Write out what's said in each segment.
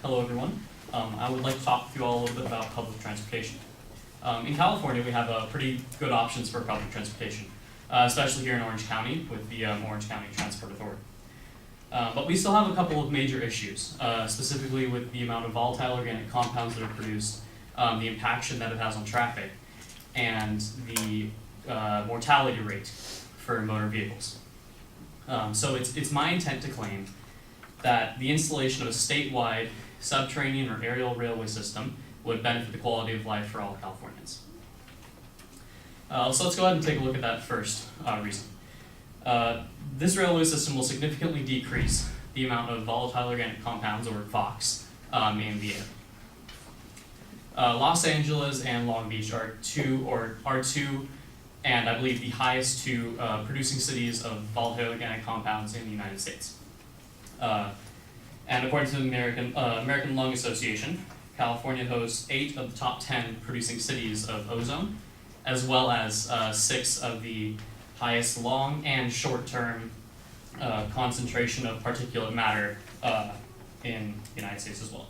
Hello, everyone. I would like to talk with you all a little bit about public transportation. In California, we have pretty good options for public transportation, especially here in Orange County with the Orange County Transport Authority. But we still have a couple of major issues, specifically with the amount of volatile organic compounds that are produced, the impaction that it has on traffic, and the mortality rate for motor vehicles. So it's my intent to claim that the installation of a statewide subterranean or aerial railway system would benefit the quality of life for all Californians. So let's go ahead and take a look at that first reason. This railway system will significantly decrease the amount of volatile organic compounds, or VOCs, in the air. Los Angeles and Long Beach are two, and I believe the highest two producing cities of volatile organic compounds in the United States. And according to the American Lung Association, California hosts 8 of the top 10 producing cities of ozone, as well as 6 of the highest long and short-term concentration of particulate matter in the United States as well.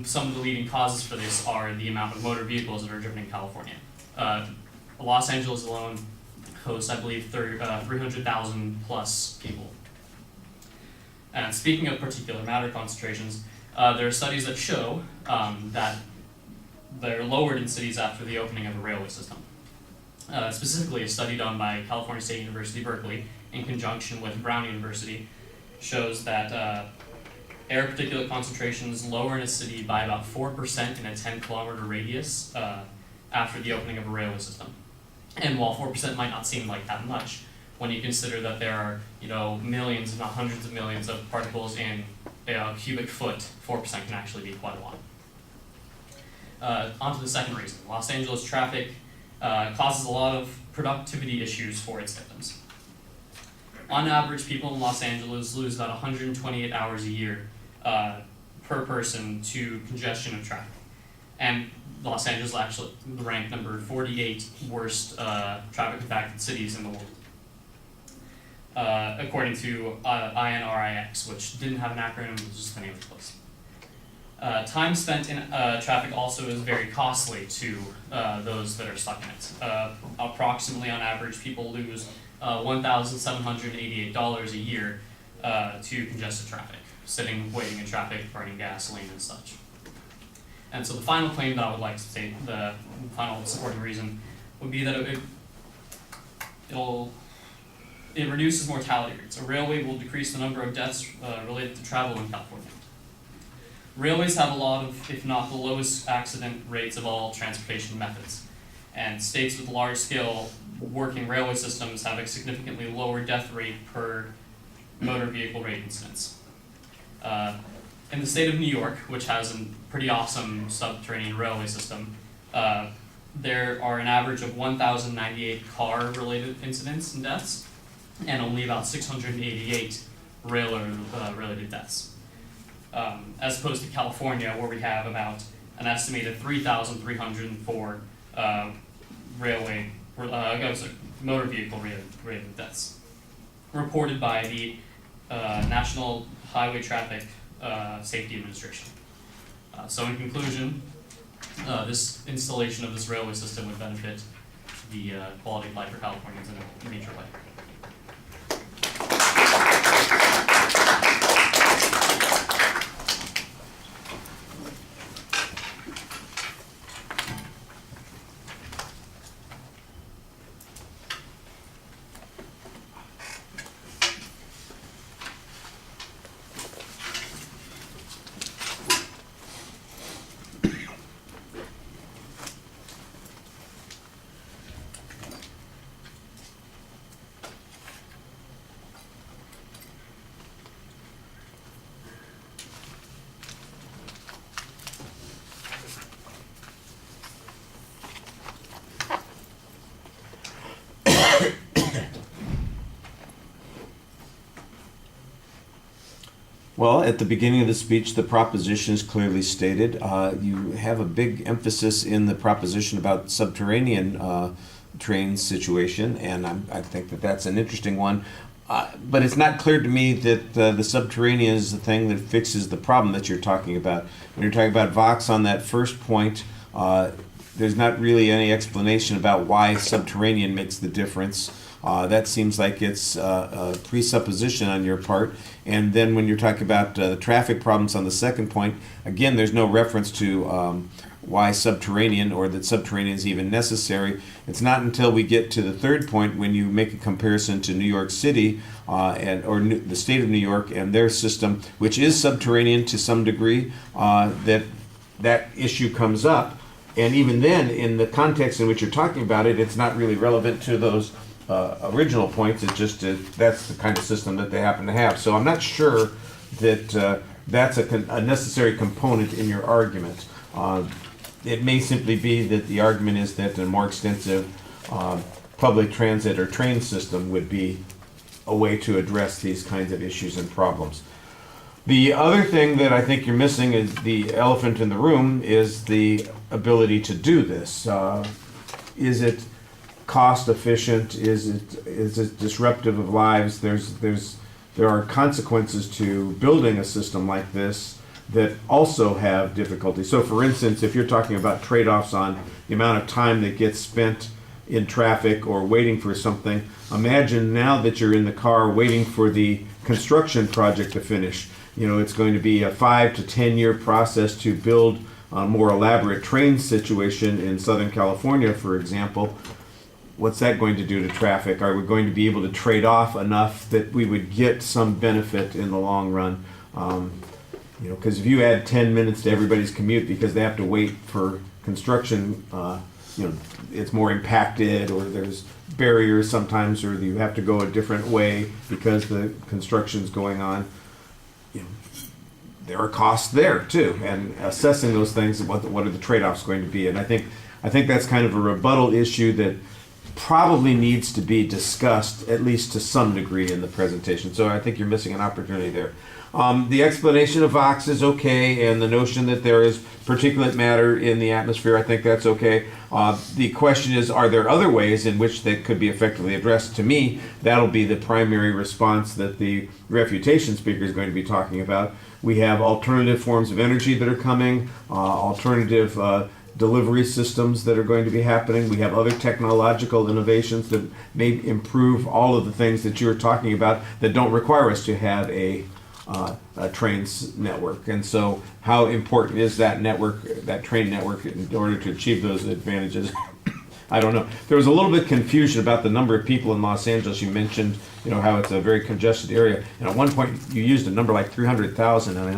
Some of the leading causes for this are the amount of motor vehicles that are driven in California. Los Angeles alone hosts, I believe, 300,000 plus people. And speaking of particulate matter concentrations, there are studies that show that they're lowered in cities after the opening of a railway system. Specifically, a study done by California State University, Berkeley, in conjunction with Brown University, shows that air particulate concentrations lower in a city by about 4% in a 10-kilometer radius after the opening of a railway system. And while 4% might not seem like that much, when you consider that there are, millions, if not hundreds of millions of particles in a cubic foot, 4% can actually be quite a lot. On to the second reason. Los Angeles traffic causes a lot of productivity issues for its victims. On average, people in Los Angeles lose about 128 hours a year per person to congestion of traffic. And Los Angeles actually ranked number 48 worst traffic-impacted cities in the world. According to INRIX, which didn't have an acronym, it was just the name of the place. Time spent in traffic also is very costly to those that are stuck in it. Approximately, on average, people lose $1,788 a year to congested traffic, sitting, waiting in traffic, burning gasoline and such. And so the final claim that I would like to state, the final supporting reason, would be that it reduces mortality rates. A railway will decrease the number of deaths related to travel in California. Railways have a lot of, if not the lowest accident rates of all transportation methods. And states with large-scale working railway systems have a significantly lower death rate per motor vehicle rate incidents. In the state of New York, which has a pretty awesome subterranean railway system, there are an average of 1,098 car-related incidents and deaths, and only about 688 rail-related deaths. As opposed to California, where we have about an estimated 3,304 motor vehicle-related deaths, reported by the National Highway Traffic Safety Administration. So in conclusion, this installation of this railway system would benefit the quality of life for Californians in a major way. Well, at the beginning of the speech, the proposition is clearly stated. You have a big emphasis in the proposition about subterranean train situation, and I think that that's an interesting one. But it's not clear to me that the subterranean is the thing that fixes the problem that you're talking about. When you're talking about Vox on that first point, there's not really any explanation about why subterranean makes the difference. That seems like it's a presupposition on your part. And then when you're talking about the traffic problems on the second point, again, there's no reference to why subterranean or that subterranean is even necessary. It's not until we get to the third point when you make a comparison to New York City the state of New York and their system, which is subterranean to some degree, that issue comes up. And even then, in the context in which you're talking about it, it's not really relevant to those original points. It's just that's the kind of system that they happen to have. So I'm not sure that that's a necessary component in your argument. It may simply be that the argument is that a more extensive public transit or train system would be a way to address these kinds of issues and problems. The other thing that I think you're missing is the elephant in the room is the ability to do this. Is it cost efficient? Is it disruptive of lives? There are consequences to building a system like this that also have difficulty. So for instance, if you're talking about trade-offs on the amount of time that gets spent in traffic or waiting for something, imagine now that you're in the car waiting for the construction project to finish. You know, it's going to be a 5 to 10 year process to build a more elaborate train situation in Southern California, for example. What's that going to do to traffic? Are we going to be able to trade off enough that we would get some benefit in the long run? Because if you add 10 minutes to everybody's commute because they have to wait for construction, it's more impacted, or there's barriers sometimes, or you have to go a different way because the construction's going on. There are costs there too, and assessing those things, what are the trade-offs going to be? And I think that's kind of a rebuttal issue that probably needs to be discussed, at least to some degree, in the presentation. So I think you're missing an opportunity there. The explanation of Vox is okay, and the notion that there is particulate matter in the atmosphere, I think that's okay. The question is, are there other ways in which that could be effectively addressed? To me, that'll be the primary response that the refutation speaker is going to be talking about. We have alternative forms of energy that are coming, alternative delivery systems that are going to be happening. We have other technological innovations that may improve all of the things that you're talking about that don't require us to have a trains network. And so how important is that network, that train network, in order to achieve those advantages? I don't know. There was a little bit of confusion about the number of people in Los Angeles. You mentioned, how it's a very congested area. And at one point you used a number like 300,000, and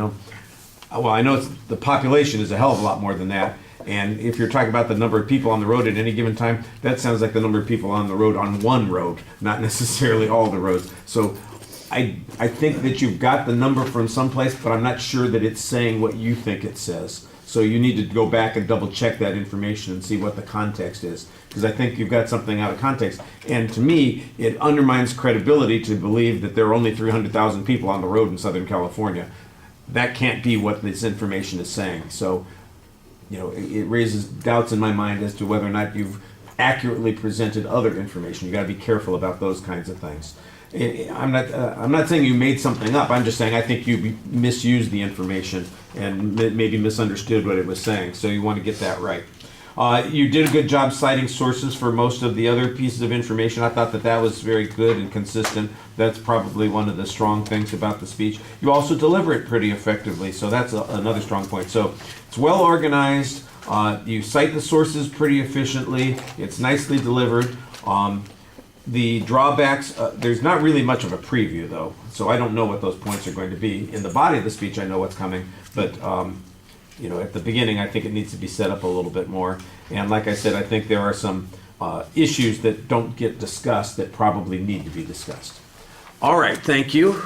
I know the population is a hell of a lot more than that. And if you're talking about the number of people on the road at any given time, that sounds like the number of people on the road on one road, not necessarily all the roads. So I think that you've got the number from someplace, but I'm not sure that it's saying what you think it says. So you need to go back and double check that information and see what the context is. Because I think you've got something out of context. And to me, it undermines credibility to believe that there are only 300,000 people on the road in Southern California. That can't be what this information is saying. So, it raises doubts in my mind as to whether or not you've accurately presented other information. You got to be careful about those kinds of things. I'm not saying you made something up. I'm just saying I think you misused the information and maybe misunderstood what it was saying. So you want to get that right. You did a good job citing sources for most of the other pieces of information. I thought that was very good and consistent. That's probably one of the strong things about the speech. You also deliver it pretty effectively, so that's another strong point. So it's well organized. You cite the sources pretty efficiently. It's nicely delivered. The drawbacks, there's not really much of a preview, though, so I don't know what those points are going to be. In the body of the speech, I know what's coming, but at the beginning, I think it needs to be set up a little bit more. And like I said, I think there are some issues that don't get discussed that probably need to be discussed. All right, thank you.